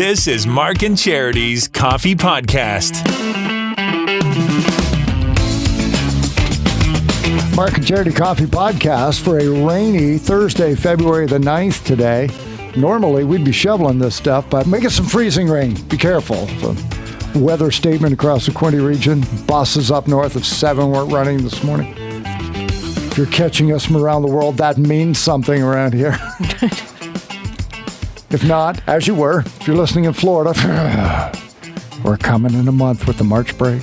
This is Mark and Charity's Coffee Podcast. Mark and Charity Coffee Podcast for a rainy Thursday, February the 9th today. Normally, we'd be shoveling this stuff, but making some freezing rain. Be careful. So, weather statement across the Quinte region. Buses up north of 7 weren't running this morning. If you're catching us from around the world, that means something around here. If not, as you were, if you're listening in Florida, we're coming in a month with the March break.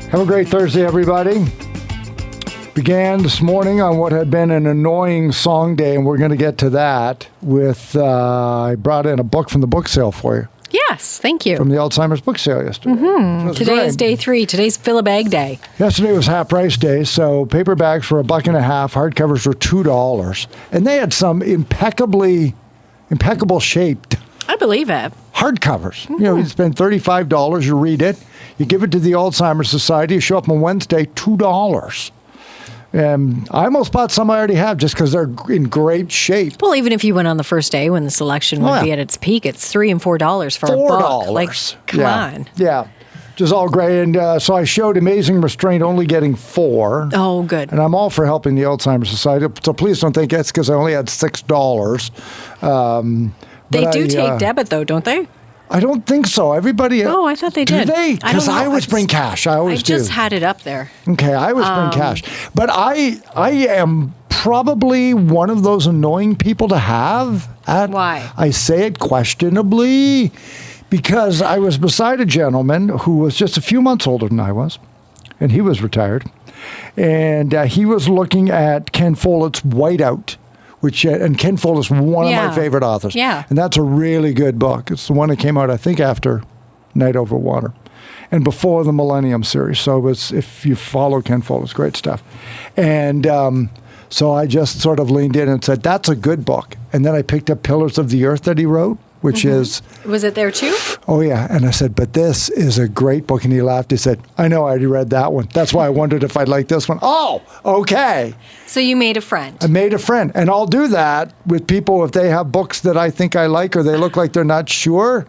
Have a great Thursday, everybody. Began this morning on what had been an annoying song day, and we're going to get to that with, I brought in a book from the book sale for you. Yes, thank you. From the Alzheimer's book sale yesterday. Mm-hmm. Today is day 3. Today's fill-a-bag day. Yesterday was half price day, so paperbacks were $1.50, hardcovers were $2, and they had some impeccable shaped I believe it. hardcovers. Mm-hmm. You know, you spend $35, you read it, you give it to the Alzheimer's Society, you show up on Wednesday, $2. I almost bought some I already have just because they're in great shape. Well, even if you went on the first day when the selection would be at its peak, it's $3 and $4 for a book. Like, come on. Yeah, which is all great. And so I showed Amazing Restraint only getting 4. Oh, good. And I'm all for helping the Alzheimer's Society. So please don't think that's because I only had $6. They do take debit, though, don't they? I don't think so. Everybody. Oh, I thought they did. Do they? Because I always bring cash. I always do. I just had it up there. Okay, I always bring cash. But I am probably one of those annoying people to have. Why? I say it questionably because I was beside a gentleman who was just a few months older than I was, and he was retired. And he was looking at Ken Follett's Whiteout. And Ken Follett is one of my favorite authors. Yeah. And that's a really good book. It's the one that came out, I think, after Night Over Water and before the Millennium series. So if you follow Ken Follett, it's great stuff. And so I just sort of leaned in and said, that's a good book. And then I picked up Pillars of the Earth that he wrote, which is... Was it there too? Oh, yeah. And I said, but this is a great book. And he laughed. He said, I know, I already read that one. That's why I wondered if I'd like this one. Oh, okay. So you made a friend. I made a friend. And I'll do that with people if they have books that I think I like or they look like they're not sure.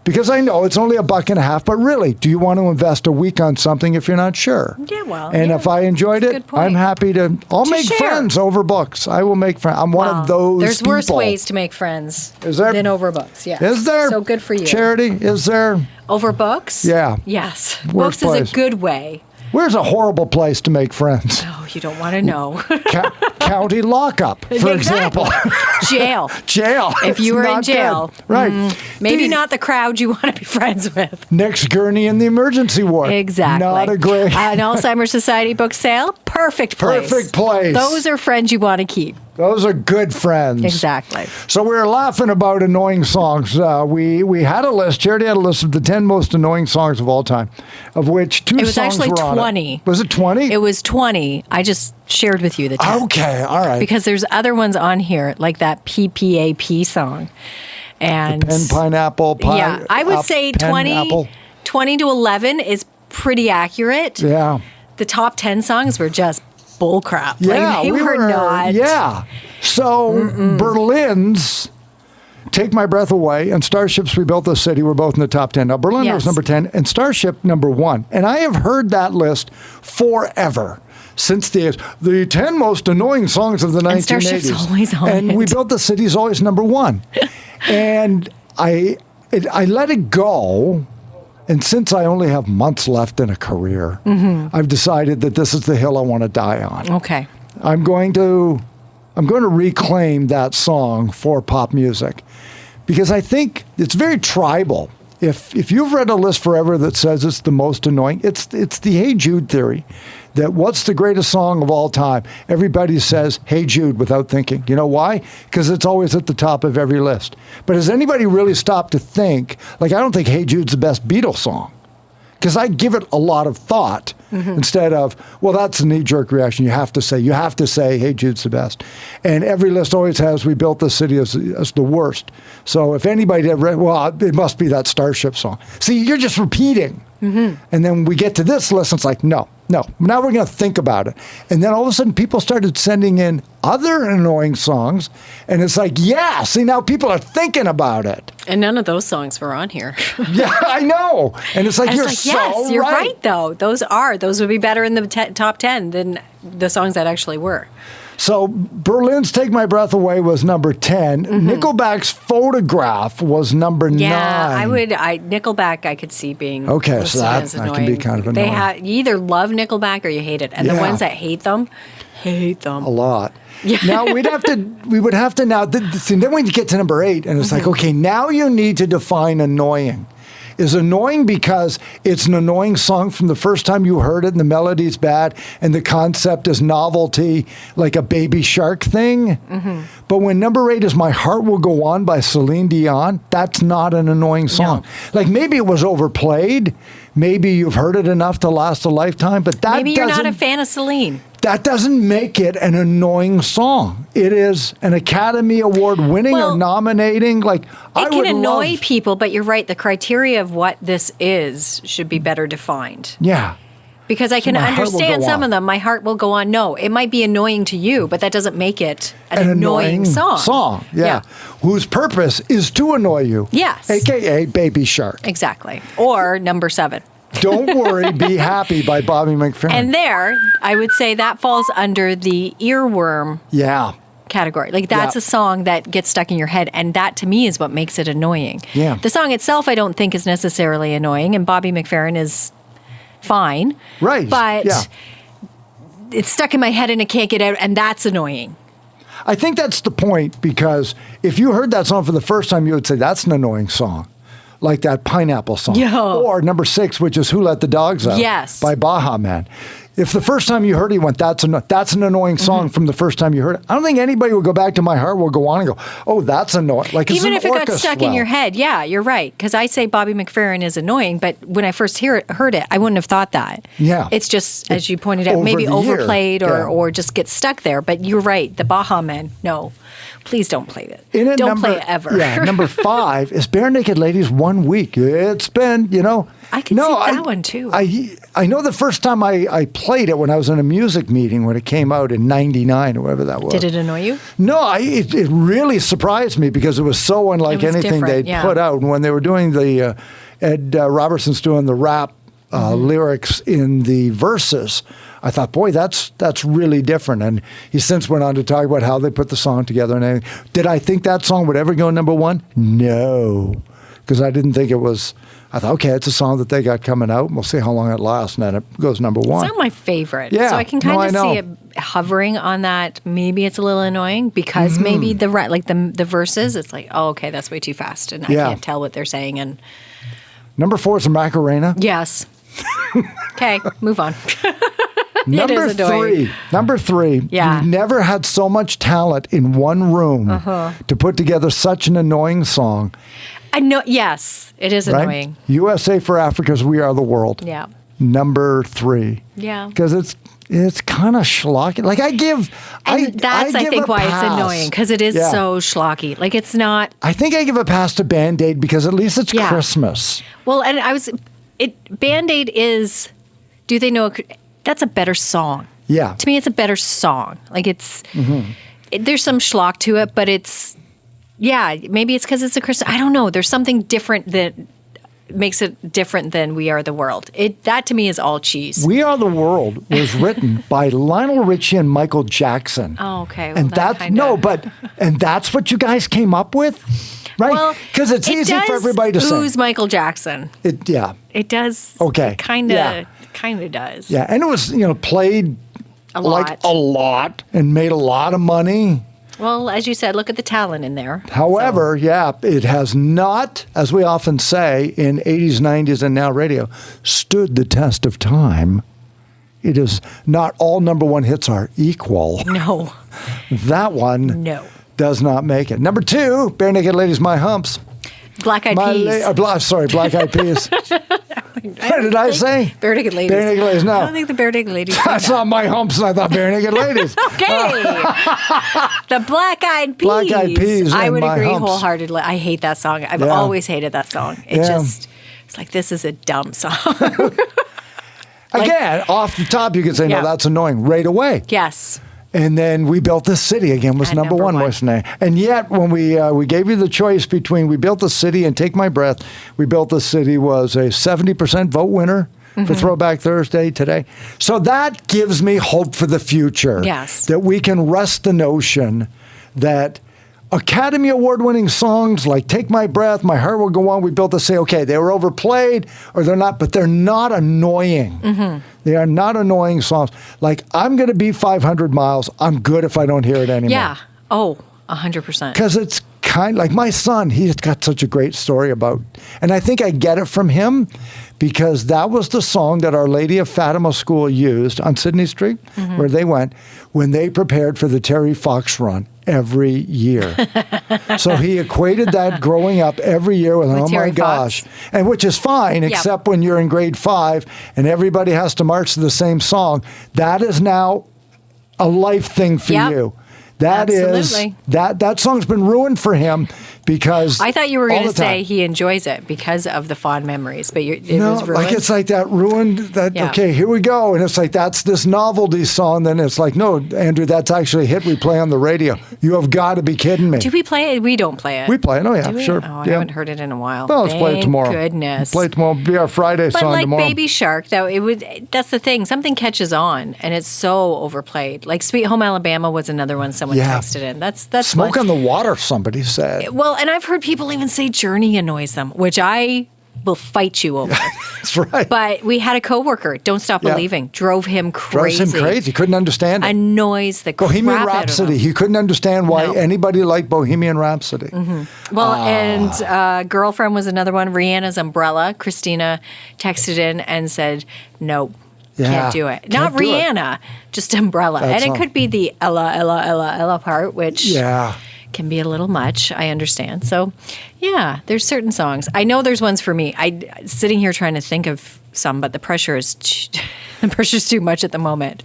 Because I know it's only $1.50, but really, do you want to invest a week on something if you're not sure? Yeah, well. And if I enjoyed it, I'm happy to. I'll make friends over books. I will make friends. I'm one of those There's people. worse ways to make friends than over books. Yeah. Is there? So good for you. Charity, is there? Over books? Yeah. Yes. Worst Books place. is a good way. Where's a horrible place to make friends? Oh, you don't want to know. County lockup, for example. Jail. Jail. If you were in jail. Good. Right. Maybe not the crowd you want to be friends with. Next gurney in the emergency ward. Exactly. Not a great... An Alzheimer's Society book sale, perfect place. Perfect place. Those are friends you want to keep. Those are good friends. Exactly. So we were laughing about annoying songs. We had a list. Charity had a list of the 10 most annoying songs of all time, of which 2 songs were on it. It was actually 20. Was it 20? It was 20. I just shared with you the 10. Okay, all right. Because there's other ones on here, like that PPAP song. And Pen Pineapple. Yeah, I would say 20 to 11 is pretty accurate. Yeah. The top 10 songs were just bullcrap. Yeah, like, they were not. Yeah. So Berlin's Take My Breath Away and Starship's We Built This City were both in the top 10. Now, Berlin was number 10 and Starship number 1. And I have heard that list forever. Since the 10 most annoying songs of the 1980s. And Starship's always on And We Built This City is always number 1. And I let it go. And since I only have months left in a career, I've decided that this is the hill I want to die on. Okay. I'm going to reclaim that song for pop music because I think it's very tribal. If you've read a list forever that says it's the most annoying, it's the Hey Jude theory. That what's the greatest song of all time? Everybody says Hey Jude without thinking. You know why? Because it's always at the top of every list. But has anybody really stopped to think? Like, I don't think Hey Jude's the best Beatles song. Because I give it a lot of thought instead of, well, that's a knee-jerk reaction. You have to say, Hey Jude's the best. And every list always has We Built This City as the worst. So if anybody had read, well, it must be that Starship song. See, you're just repeating. And then we get to this list, and it's like, no, No. Now we're going to think about it. And then all of a sudden people started sending in other annoying songs. And it's like, yeah, see, now people are thinking about it. And none of those songs were on here. Yeah, I know. And it's like, And you're it's like, yes, so you're right. right, though. Those would be better in the top 10 than the songs that actually were. So Berlin's Take My Breath Away was number 10. Nickelback's Photograph was number 9. Yeah, Nickelback I could see being Okay, so listed that as can annoying. be kind of They annoying. you either love Nickelback or you hate it. And the Yeah. ones that hate them. A lot. Now we would have to now. See, then we get to number 8, and it's like, okay, now you need to define annoying. Is annoying because it's an annoying song from the first time you heard it, and the melody's bad, and the concept is novelty, like a Baby Shark thing. But when number 8 is "My Heart Will Go On" by Celine Dion, that's not an annoying song. Like maybe it was overplayed, maybe you've heard it enough to last a lifetime, but that Maybe you're not a doesn't. fan of Celine. That doesn't make it an annoying song. It is an Academy Award winning or Well, nominating. Like I It can would annoy love, people, but you're right. The criteria of what this is should be better defined. Yeah, Because I can My Heart Will understand Go some On. of them. My heart will go on. No, it might be annoying to you, but that doesn't make it an annoying song. Yeah. Whose purpose is to annoy you. Yes. AKA Baby Shark. Exactly. Or number 7. Don't worry, be happy by Bobby McFerrin. And there, I would say that falls under the earworm yeah. category. Like that's Yeah. a song that gets stuck in your head, and that to me is what makes it annoying. Yeah. The song itself I don't think is necessarily annoying, and Bobby McFerrin is fine. Right. But Yeah. it's stuck in my head and I can't get out, and that's annoying. I think that's the point, because if you heard that song for the first time, you would say that's an annoying song. Like that Pineapple song. Yeah. Or number 6, which is Who Let the Dogs Out Yes. by Baha Man. If the first time you heard it, you went, that's an annoying song from the first time you heard it. I don't think anybody would go back to My Heart Will Go On and go, oh, that's annoying. Like it's Even an if it got stuck in orchestra. your head, yeah, you're right. Because I say Bobby McFerrin is annoying, but when I first heard it, I wouldn't have thought that. Yeah. It's just, as you pointed out, Over maybe the year. overplayed Yeah. or just get stuck there. But you're right. The Baha Men, no. Please don't play it. Don't play it ever. Yeah, number 5 is Bare Naked Ladies 1 Week. It's been, I can see that one too. I know the first time I played it when I was in a music meeting when it came out in 99 or whatever that was. Did it annoy you? No, it really surprised me because it was so unlike It was anything different, they'd yeah. put out. And when they were doing the, Ed Robertson's doing the rap lyrics in the verses, I thought, boy, that's really different. And he since went on to talk about how they put the song together and everything. Did I think that song would ever go number 1? No, because I didn't think it was. I thought, okay, it's a song that they got coming out. We'll see how long it lasts, and then it goes number 1. It's not my favorite. Yeah. So I can No, kind I of see know. it hovering on that. Maybe it's a little annoying because maybe the verses, it's like, oh, okay, that's way too fast. And Yeah. I can't tell what they're saying. And Number 4 is Macarena. yes. Okay, move on. Number is annoying. 3. Number 3. Yeah. You've never had so much talent in one room to put together such an annoying song. I know. Yes, it is Right? annoying. USA for Africa's We Are the World. Yeah. Number 3. Yeah. Because it's kind of schlocky. Like I And that's, I give think, a why it's pass. annoying because it is Yeah. so schlocky. Like it's not. I think I give a pass to Band-Aid because at least it's Yeah. Christmas. Well, and Band-Aid is. Do they know? That's a better song. Yeah. To me, it's a better song. Like it's. There's some schlock to it, but it's. Yeah, maybe it's because it's a Christmas. I don't know. There's something different that makes it different than We Are the World. That to me is all cheese. We Are the World was written by Lionel Richie and Michael Jackson. Oh, okay. Well, And that that's what you guys came up with? Right? Well, Because it's it easy for does everybody to ooze sing. Michael Jackson. Yeah. It does. Okay. Kind Yeah. of does. Yeah. And it was, played A like lot. a lot and made a lot of money. Well, as you said, look at the talent in there. However, yeah, it has not, as we often say in 80s, 90s, and now radio, stood the test of time. It is not all number 1 hits are equal. No. That one No. does not make it. Number 2, Bare Naked Ladies, My Humps. Black Eyed Peas. Black Eyed Peas. What did I say? Bare Naked Ladies. Bare Naked Ladies, no. I don't think the Bare Naked Ladies. That's not My Humps, and I thought Bare Naked Ladies. Okay. The Black Eyed Peas. Black Eyed Peas I and would My agree Humps. wholeheartedly. I hate that song. I've Yeah. always hated that song. It's like, this is a dumb song. Again, off the top, you could say, Yeah. no, that's annoying right away. Yes. And then We Built This City again was At number number one, one. wasn't it? And yet, when we gave you the choice between We Built This City and Take My Breath, We Built This City was a 70% vote winner for Throwback Thursday today. So that gives me hope for the future. Yes. That we can rest the notion that Academy Award-winning songs like Take My Breath, My Heart Will Go On, We Built This City, okay, they were overplayed or they're not, but they're not annoying. They are not annoying songs. Like, I'm going to be 500 miles. I'm good if I don't hear it anymore. Yeah. Oh, 100%. Because it's kind like my son, he's got such a great story about, and I think I get it from him because that was the song that Our Lady of Fatima School used on Sydney Street, where they went when they prepared for the Terry Fox run every year. So he equated that growing up every year with oh Terry my gosh. Fox. And which is fine, Yep. except when you're in grade 5 and everybody has to march to the same song. That is now a life thing for Yep. you. That is Absolutely. that song's been ruined for him because I thought you were all going to the time. say he enjoys it because of the fond memories, but it No, was ruined. like it's like that ruined that Yeah. okay, here we go. And it's like that's this novelty song, then it's like, no, Andrew, that's actually a hit we play on the radio. You have got to be kidding me. Do we play it? We don't play it. We play it. Oh yeah, Do we? sure. Oh, I yeah. haven't heard it in a while. Well, let's play it Thank tomorrow. Goodness. Play it tomorrow. Be our Friday But song like tomorrow. Baby Shark, though, that's the thing. Something catches on, and it's so overplayed. Like Sweet Home Alabama was another one someone Yeah. texted in. That's Smoke one. on the Water, somebody said. Well, and I've heard people even say Journey annoys them, which I will fight you over. That's right. But we had a coworker, Don't Stop Yeah. Believing, drove him Drives crazy. him crazy. Couldn't understand it. Annoys the Bohemian crap out of Rhapsody. him. He couldn't understand why No. anybody liked Bohemian Rhapsody. Well, and Girlfriend was another one. Rihanna's Umbrella. Christina texted in and said, nope. Yeah, Can't do it. can't Not do it. Rihanna, just Umbrella. That and song. it could be the Ella part, which Yeah. can be a little much. I understand. So, yeah, there's certain songs. I know there's ones for me. I sitting here trying to think of some, but the pressure is the pressure's too much at the moment.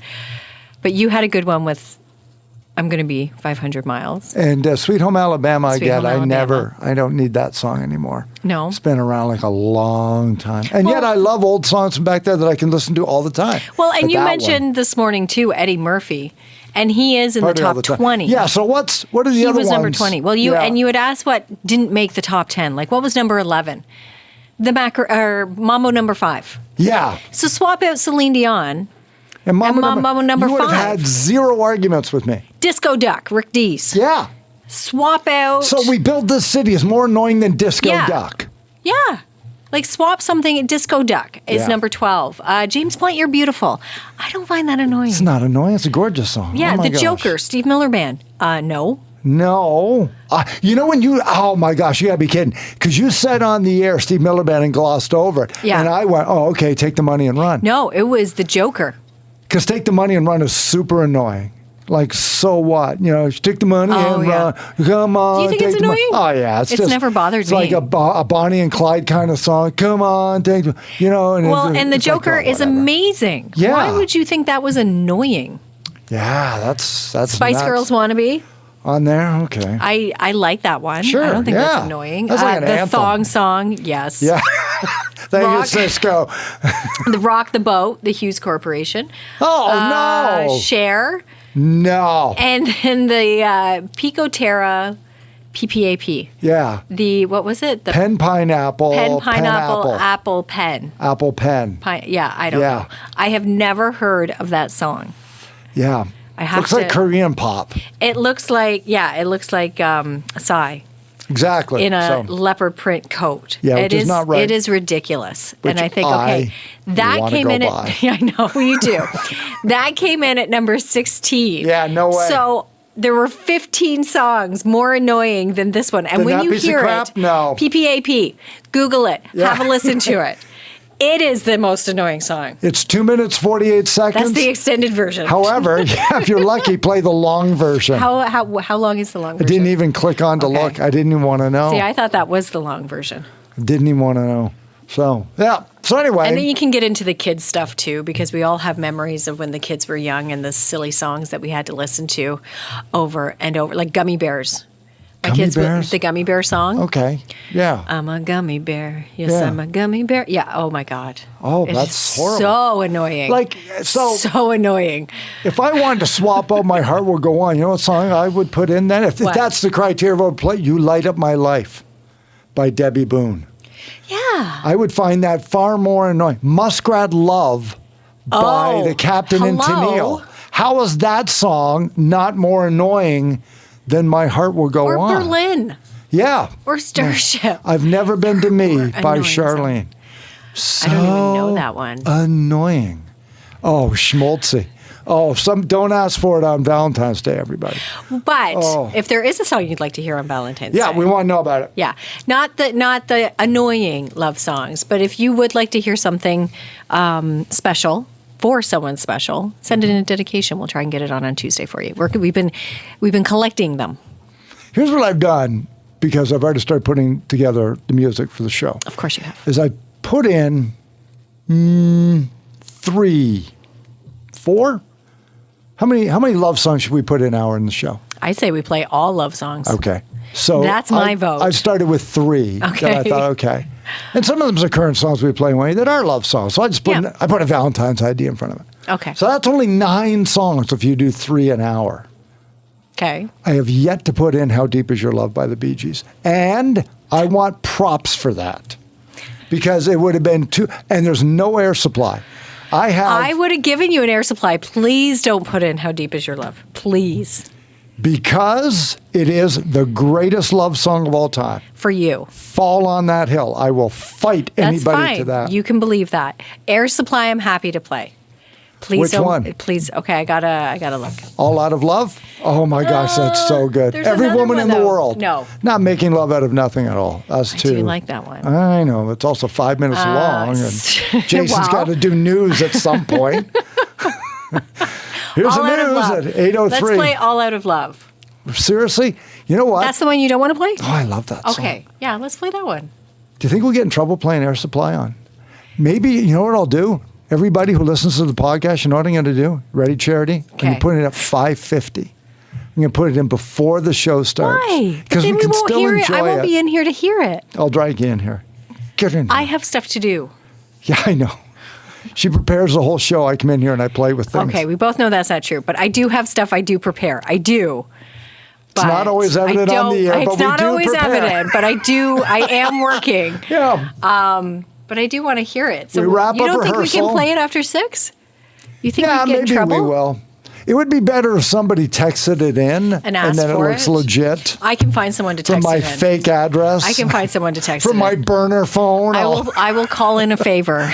But you had a good one with I'm going to be 500 miles. And Sweet Home Alabama, Sweet again, Home I don't need that song anymore. No. It's been around like a long time. And yet Well- I love old songs from back there that I can listen to all the time. Well, and But you that mentioned one, this morning too Eddie Murphy, and he is in the party all top time. 20. Yeah, so what are the He other was number ones? 20. Well, Yeah. you had asked what didn't make the top 10. Like what was number 11? The Mambo number 5. Yeah. So swap out Celine Dion, And Mama, Mambo number you would have 5. had zero arguments with me. Disco Duck, Rick Dees. Yeah. Swap out. So We Built This City is more annoying than Disco Yeah. Duck. Yeah. Like swap something. Disco Duck is Yeah. number 12. James Blunt, You're Beautiful. I don't find that annoying. It's not annoying. It's a gorgeous song. Yeah, Oh my The gosh. Joker, Steve Miller Band. No. No. You know when oh my gosh, you gotta be kidding. Because you said on the air Steve Miller Band and glossed over it. Yeah. And I went, oh, okay, Take the Money and Run. No, it was The Joker. Because Take the Money and Run is super annoying. Like, so what? You know, take the money Oh, and yeah. run. Come on. Do you think take it's the money. annoying? Oh, yeah. It's just, never bothered it's like me. a Bonnie and Clyde kind of song. Come on, take the, you know. And Well, it's and The like, Joker oh, is whatever. amazing. Yeah. Why would you think that was annoying? Yeah, that's Spice nuts. Girls Wannabe. On there? Okay. I like that one. Sure, I don't think yeah. that's annoying. That's like an the anthem. Thong Song, yes. Yeah. Thank you, Rock. Cisco. The Rock the Boat, the Hughes Corporation. Oh, no. Cher. No. And then the Pico Terra PPAP. Yeah. The, what was it? The Pen Pineapple. Pen Pineapple Apple. Apple Pen. Apple Pen. Yeah, I don't Yeah. know. I have never heard of that song. Yeah. I have Looks like to- Korean pop. It looks like Psy Exactly. in a So, leopard print coat. Yeah, it which is not right. It is ridiculous. Which And I think, I okay, that wanna came go in buy. at, yeah, I know, you do. That came in at number 16. Yeah, no way. So there were 15 songs more annoying than this one. And Than when that you piece of hear crap? it, No. PPAP, Google it, Yeah. have a listen to it. It is the most annoying song. it's 2 minutes, 48 seconds. That's the extended version. However, if you're lucky, play the long version. How long is the long I version? didn't even click on to Okay. look. I didn't even want to know. See, I thought that was the long version. Didn't even want to know. So, yeah. So anyway. And then you can get into the kids stuff too, because we all have memories of when the kids were young and the silly songs that we had to listen to over and over, like Gummy Bears. My Gummy kids, bears? the gummy bear song. Okay. Yeah. I'm a gummy bear. Yes, Yeah. I'm a gummy bear. Yeah. Oh my God. Oh, It that's is horrible. So annoying. Like, so annoying. if I wanted to swap out My Heart Will Go On, you know what song I would put in then? If What? that's the criteria I would play, You Light Up My Life by Debbie Boone. Yeah. I would find that far more annoying. Muskrat Love by Oh, the Captain and hello? Tennille. How is that song not more annoying than My Heart Will Go Or On? Berlin. Yeah. Or Starship. I've Never Been to Me by annoying song. Charlene. So I don't even know that one. annoying. Oh, schmaltzy. Oh, don't ask for it on Valentine's Day, everybody. But Oh. if there is a song you'd like to hear on Valentine's Yeah, Day. we want to know about it. Yeah, not the annoying love songs, but if you would like to hear something special for someone special, send it in a dedication. We'll try and get it on Tuesday for you. We've been collecting them. Here's what I've done, because I've already started putting together the music for the show. Of course you have. Is I put in 4? How many love songs should we put in in the show? I say we play all love songs. Okay. So That's my vote. I started with 3 that I Okay. thought, okay. And some of them are current songs we play Wayne that are love songs. So I just put Yeah. I put a Valentine's ID in front of it. Okay. So that's only 9 songs if you do 3 an hour. Okay. I have yet to put in How Deep Is Your Love by the Bee Gees. And I want props for that. Because it would have been too, and there's no air supply. I would have given you an air supply. Please don't put in How Deep Is Your Love. Please. Because it is the greatest love song of all time. For you. Fall on That Hill. I will fight That's anybody fine. to that. You can believe that. Air supply, I'm happy to play. Please Which don't. one? Please. Okay, I gotta look. All Out of Love? Oh my gosh, that's so good. there's Every another woman one, in the though. world. No. Not Making Love Out of Nothing at all. That's I too. do like that one. I know. It's also 5 minutes long. And Jason's wow. got to do news at some point. Here's All the Out of news Love. at 8:03. Let's play All Out of Love. Seriously? You know what? That's the one you don't want to play? Oh, I love that song. Okay. Yeah, let's play that one. Do you think we'll get in trouble playing Air Supply on? Maybe, you know what I'll do? Everybody who listens to the podcast, you know what I'm going to do? Ready, Charity? I'm going Okay. to put it at 5:50. I'm going to put it in before the show starts. Why? Because Then we can won't still hear enjoy it. I won't it. be in here to hear it. I'll drag you in here. Get in here. I have stuff to do. Yeah, I know. She prepares the whole show. I come in here and I play with things. Okay, we both know that's not true, but I do have stuff I do prepare. I do. It's not always evident on the air, It's but we not do always prepare. evident, but I do. I am working. Yeah. But I do want to hear it. So We wrap you up don't think we can rehearsal. play it after 6? You think Yeah, we get in maybe trouble? we will. It would be better if somebody texted it in And asked then for it looks it? legit I can find someone to from text my it in. fake address. I can find someone to text from it my in. burner phone. I will call in a favor.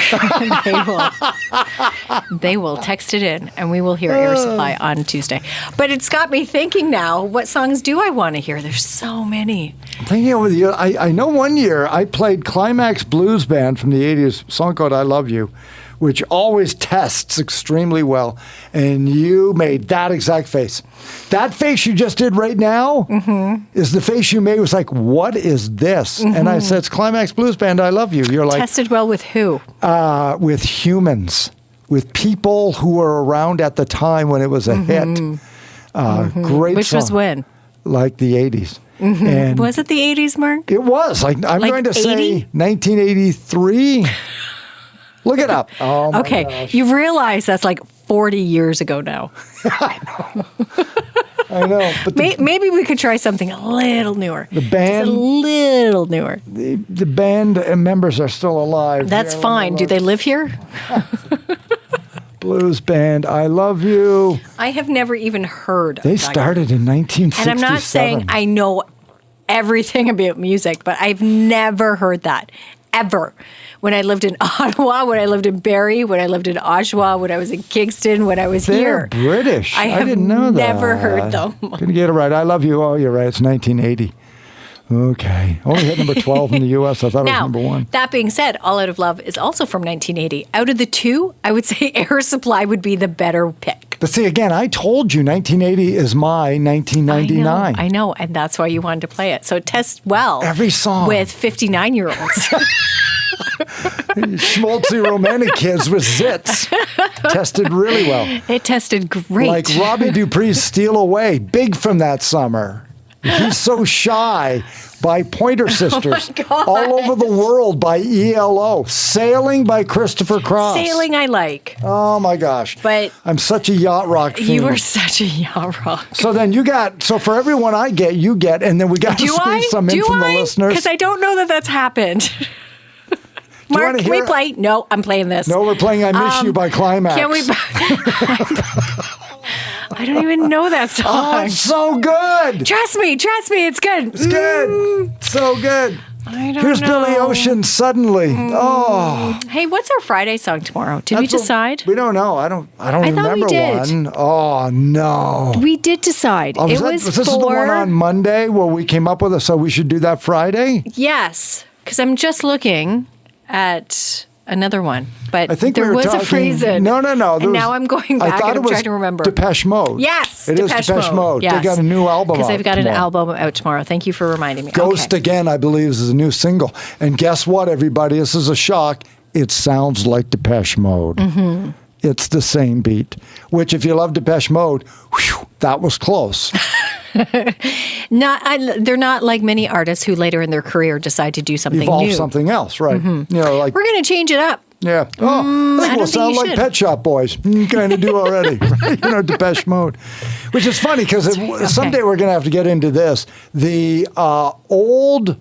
they will text it in, and we will hear Air Supply on Tuesday. But it's got me thinking now, what songs do I want to hear? There's so many. Thinking over the year, I know one year I played Climax Blues Band from the 80s, a song called I Love You, which always tests extremely well. And you made that exact face. That face you just did right now is the face you made. It was like, what is this? And I said, it's Climax Blues Band, I Love You. You're like, Tested well with who? with humans, with people who were around at the time when it was a hit. Great Which song. was when? Like the 80s. And Was it the 80s, Mark? it was. I'm Like going to say 80? 1983. Look it up. Oh, my Okay, gosh. you realize that's like 40 years ago now. I know. But Maybe we could try something a little newer. The band- Just a little newer. the band members are still alive. That's Here, fine. Do they live here? Blues Band, I Love You. I have never even heard of They that. started in 1967. And I'm not saying I know everything about music, but I've never heard that, ever. When I lived in Ottawa, when I lived in Barrie, when I lived in Oshawa, when I was in Kingston, when I was They're here. British. I have didn't know that. never heard them. Gonna get it right. I Love You. Oh, you're right. It's 1980. Okay. Only hit number 12 in the U.S. I thought it was Now, number 1. that being said, All Out of Love is also from 1980. Out of the two, I would say Air Supply would be the better pick. But see, again, I told you 1980 is my 1999. I know, and that's why you wanted to play it. So it tests well. Every song. With 59-year-olds. Schmaltzy romantic kids with zits tested really well. It tested great. Like Robbie Dupree's Steal Away, big from that summer. He's So Shy by Pointer Sisters. God. All Over the World by ELO. Sailing by Christopher Cross. Sailing I like. Oh my gosh. But I'm such a yacht rock fan. you are such a yacht rock. So then so for everyone I get, you get, and then we got to squeeze some in from the listeners. Because I don't know that that's happened. Mark, can we play? No, I'm playing this. No, we're playing I Miss You by Climax. Can we? I don't even know that song. Oh, it's so good. Trust me, it's good. It's good. So good. I don't Here's know. Billy Ocean, Suddenly. Oh. Hey, what's our Friday song tomorrow? Did we decide? We don't know. I don't thought we remember did. one. Oh, no. We did decide. Oh, was this is the one on Monday where we came up with it, so we should do that Friday? Yes, because I'm just looking at another one, but I think there we were was talking, a reason. No. And now I'm going back and I'm trying to remember. Depeche Mode. Yes, It is Depeche Mode. Yes. They got a new album out because they've got an tomorrow. album out tomorrow. Thank you for reminding me. Ghost Okay. Again, I believe, is a new single. And guess what, everybody? This is a shock. It sounds like Depeche Mode. Mm-hmm. It's the same beat, which if you love Depeche Mode, whew, that was close. They're not like many artists who later in their career decide to do something Evolve new. something else, right? Mm-hmm. You know, like, We're going to change it up. yeah. Oh, I think I we'll don't sound think you like should. Pet Shop Boys. Kind of do already. Right? You know, Depeche Mode. Which is funny because someday we're going to have to get into this. The old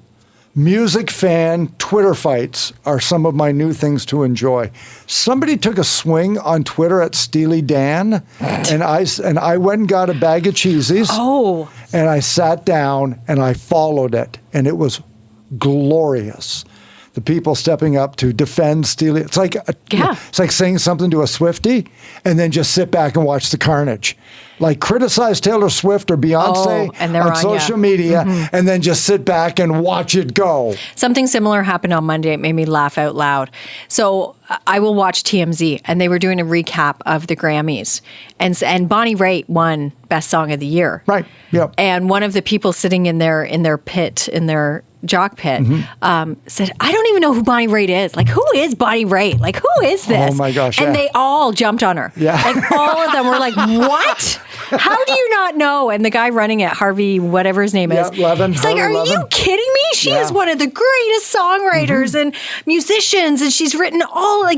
music fan Twitter fights are some of my new things to enjoy. Somebody took a swing on Twitter at Steely Dan, and I went and got a bag of cheesies. Oh. And I sat down and I followed it, and it was glorious. The people stepping up to defend Steely. It's like it's like saying something to a Swiftie, and then just sit back and watch the carnage. Like criticize Taylor Swift or Beyonce and they're on on social ya. media, and then just sit back and watch it go. Something similar happened on Monday. It made me laugh out loud. So I will watch TMZ, and they were doing a recap of the Grammys, and Bonnie Raitt won Best Song of the Year. Right. Yep. And one of the people sitting in their pit, in their jock pit, said, "I don't even know who Bonnie Raitt is. Like, who is Bonnie Raitt? Like, who is this?" Oh my gosh! And yeah. they all jumped on her. Yeah. Like all of them were like, "What? How do you not know?" And the guy running it, Harvey, whatever his name is, Levin, he's like, Harvey "Are Levin. you kidding me? She is Yeah. one of the greatest songwriters and musicians, and she's written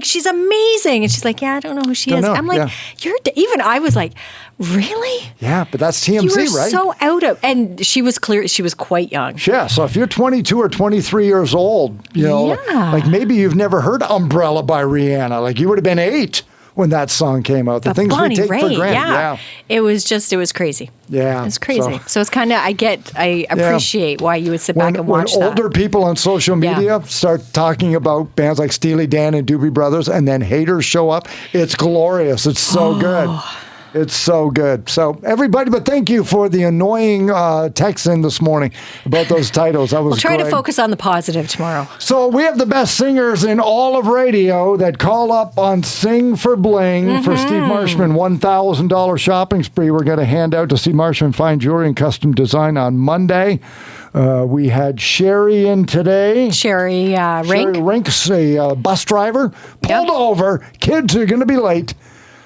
she's amazing." And she's like, "Yeah, I don't know who she Don't is." know, I'm like, yeah. even I was like, "Really?" Yeah, but that's TMZ, You were right? so out of, and she was quite young. Yeah, so if you're 22 or 23 years old, you know, Yeah. like maybe you've never heard Umbrella by Rihanna. Like you would have been 8 when that song came out. The But things Bonnie we take for Raitt, granted. yeah. It was crazy. Yeah. It was crazy. So- So it's kind of, I appreciate why you would sit back and watch when that. older people on social Yeah. media start talking about bands like Steely Dan and Doobie Brothers, and then haters show up, it's glorious. It's so good. It's so good. So everybody, but thank you for the annoying text in this morning about those titles. That was We'll try great. to focus on the positive tomorrow. So we have the best singers in all of radio that call up on Sing for Bling for Steve Marshman, $1,000 shopping spree. We're going to hand out to Steve Marshman Fine Jewelry and Custom Design on Monday. We had Sherry in today. Sherry Rink. Sherry Rink's a bus driver. Pulled over. Kids are going to be late.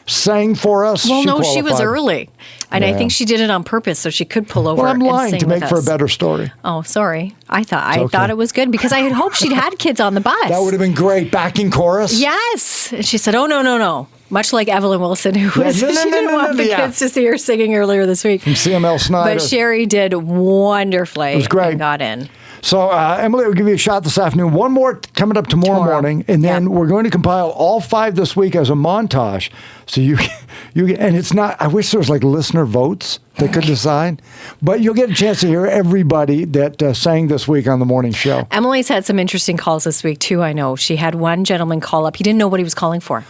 Sang for us. Well, no, she was qualified. early. And I Yeah. think she did it on purpose so she could pull over Well, I'm and lying sing to with make for a us. better story. Oh, sorry. I okay. thought it was good because I had hoped she'd had kids on the bus. That would have been great. Backing chorus. Yes. And she said, "Oh, no. Much like Evelyn Wilson, who was, no, she didn't no, want no, the yeah. kids to see her singing earlier this week. CML Snyder. But Sherry did wonderfully. It was great. And got in. So, Emily, we'll give you a shot this afternoon. One more coming up tomorrow morning, and then Yeah. we're going to compile all 5 this week as a montage. So you, and it's not. I wish there was like listener votes that could decide, but you'll get a chance to hear everybody that sang this week on the morning show. Emily's had some interesting calls this week, too, I know. She had one gentleman call up. He didn't know what he was calling for.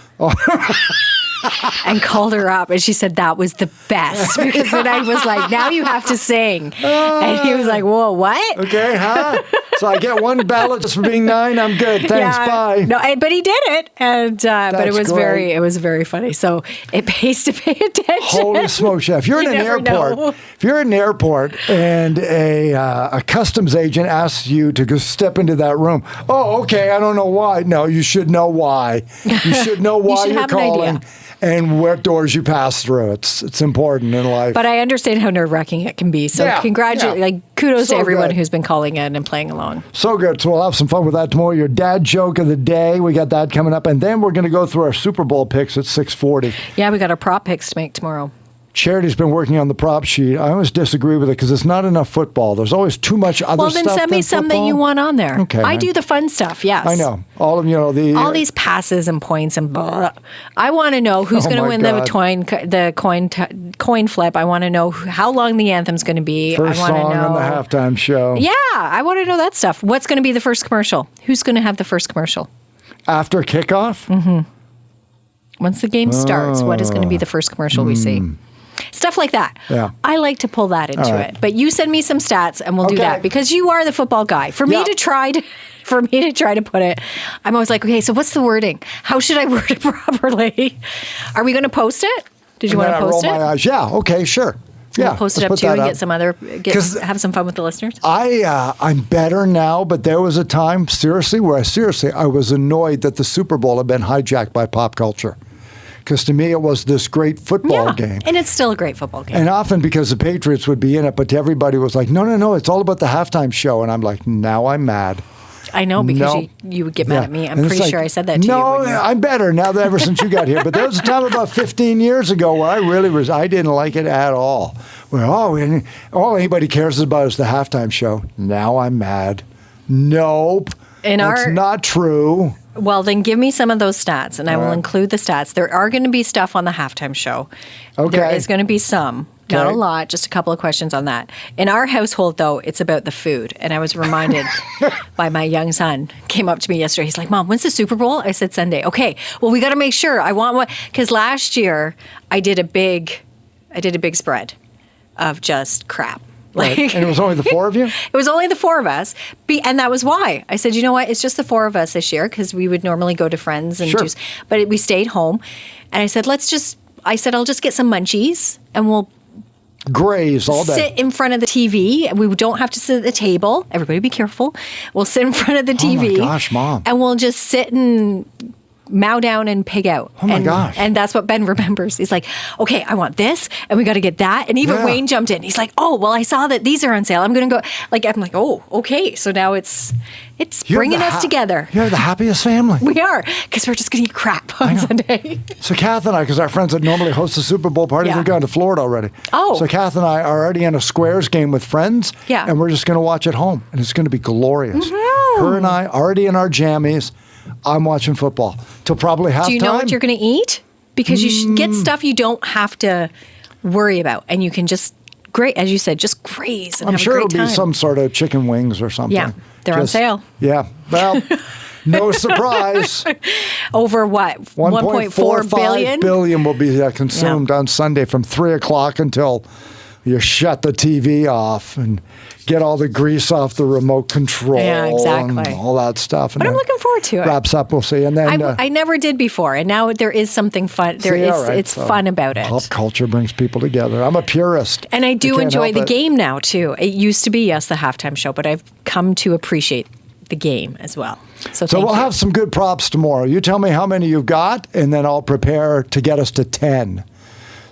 And called her up, and she said that was the best. Because then I was like, now you have to sing. And he was like, whoa, what? Okay, huh? So I get 1 ballot just for being 9. I'm good. Thanks. Bye. No, but he did it, and but it That's was great. very funny. So it pays to pay attention. Holy smoke, Chef. If you're You in an never airport, know. if you're in an airport and a customs agent asks you to go step into that room, oh, okay, I don't know why. No, you should know why. You should know why should you're have an calling. idea. and what doors you pass through. It's important in life. But I understand how nerve-wracking it can be. So kudos So to everyone good. who's been calling in and playing along. So good. So we'll have some fun with that tomorrow. Your dad joke of the day. We got that coming up. And then we're going to go through our Super Bowl picks at 6:40. Yeah, we got our prop picks to make tomorrow. Charity's been working on the prop sheet. I always disagree with it because it's not enough football. There's always too much other Well, stuff then send me than some that football. you want on there. Okay, I man. do the fun stuff, yes. I know. All of, All these passes and points and blah. I want to know who's Oh going to my win God. the coin flip. I want to know how long the anthem's going to be. first I want song to know on the halftime show. Yeah, I want to know that stuff. What's going to be the first commercial? Who's going to have the first commercial? After kickoff? Mm-hmm. Once the game starts, what is going to be the first commercial we see? Stuff like that. Yeah. I like to pull that into right. it. But you send me some stats and we'll do Okay. that because you are the football guy. For me Yeah. to try to put it, I'm always like, okay, so what's the wording? How should I word it properly? Are we going to post it? Did you And want then to I roll post it? my eyes. Yeah, okay, sure. Yeah, We'll post it let's up put too that and up. get some other 'Cause have some fun with the listeners. I'm better now, but there was a time, seriously, where I was annoyed that the Super Bowl had been hijacked by pop culture. Because to me, it was this great football game. And it's still a great football game. And often because the Patriots would be in it, but everybody was like, no, it's all about the halftime show. And I'm like, now I'm mad. I know because No. you would get mad at me. I'm And it's pretty like, sure I said that to no, you. when you- I'm better now that ever since you got here. But there was a time about 15 years ago where I didn't like it at all. Where, all anybody cares about is the halftime show. Now I'm mad. Nope. That's not true. Well, then give me some of those stats, and I will right. include the stats. There are going to be stuff on the halftime show. Okay. There is going to be some. Not a Okay. lot, just a couple of questions on that. In our household, though, it's about the food. And I was reminded by my young son, came up to me yesterday. He's like, Mom, when's the Super Bowl? I said, Sunday. Okay, well, we got to make sure. I want one. Because last year, I did a big spread of just crap. Right. And it was only the four of you? It was only the four of us. And that was why. I said, you know what? It's just the four of us this year because we would normally go to friends and Sure. but we stayed home. And I said, I'll just get some munchies and we'll Graze all day. sit in front of the TV. We don't have to sit at the table. Everybody be careful. We'll sit in front of the Oh my TV. gosh, Mom. And we'll just sit and mow down and pig out. Oh my and, gosh. And that's what Ben remembers. He's like, okay, I want this and we got to get that. And even Yeah. Wayne jumped in. He's like, oh, well, I saw that these are on sale. I'm going to go. I'm like, oh, okay. So now it's You're bringing the us together. You're the happiest family. We are because we're just going to eat crap on Sunday. So Kath and I, because our friends that normally host the Super Bowl party, Yeah. they've gone to Florida already. Oh. So Kath and I are already in a squares game with friends. Yeah. And we're just going to watch at home. And it's going to be glorious. Her and I already in our jammies. I'm watching football till probably halftime. Do you know what you're going to eat? Because you should get stuff you don't have to worry about. And you can just, as you said, just graze and I'm have sure a it'll great time. be some sort of chicken wings or something. Yeah, they're on sale. Yeah. Well, no surprise. Over what? 1.4 billion? billion will be consumed on Sunday from 3 o'clock until you shut the TV off and get all the grease off the remote control. Yeah, exactly. And all that stuff. And But I'm then looking forward to it. Wraps up, we'll see. And then I never did before, and now there is something fun. It's so fun about it. Pop culture brings people together. I'm a purist. And I You do can't enjoy help the it. game now too. It used to be the halftime show, but I've come to appreciate the game as well. So So thank we'll you. have some good props tomorrow. You tell me how many you've got, and then I'll prepare to get us to 10.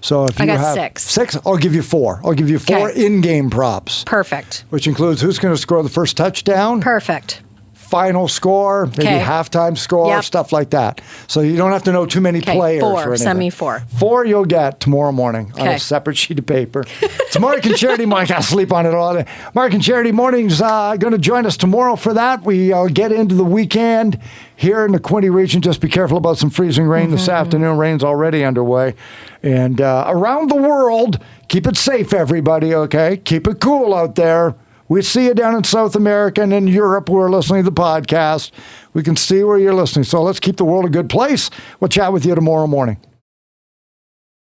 So if I you got have 6. 6, I'll give you 4. I'll give you 4 Okay. in-game props, Perfect. which includes who's going to score the first touchdown, Perfect. final score, maybe Okay. halftime score, Yep. stuff like that. So you don't have to know too many Okay, players 4. or anything. Send me 4. 4 you'll get tomorrow morning on a Okay. separate sheet of paper. It's Mark and Charity Morning. I sleep on it all day. Mark and Charity Morning's going to join us tomorrow for that. We get into the weekend here in the Quinte region. Just be careful about some freezing rain this afternoon. Rain's already underway. And around the world, keep it safe, everybody, okay? Keep it cool out there. We see you down in South America and in Europe who are listening to the podcast. We can see where you're listening. So let's keep the world a good place. We'll chat with you tomorrow morning.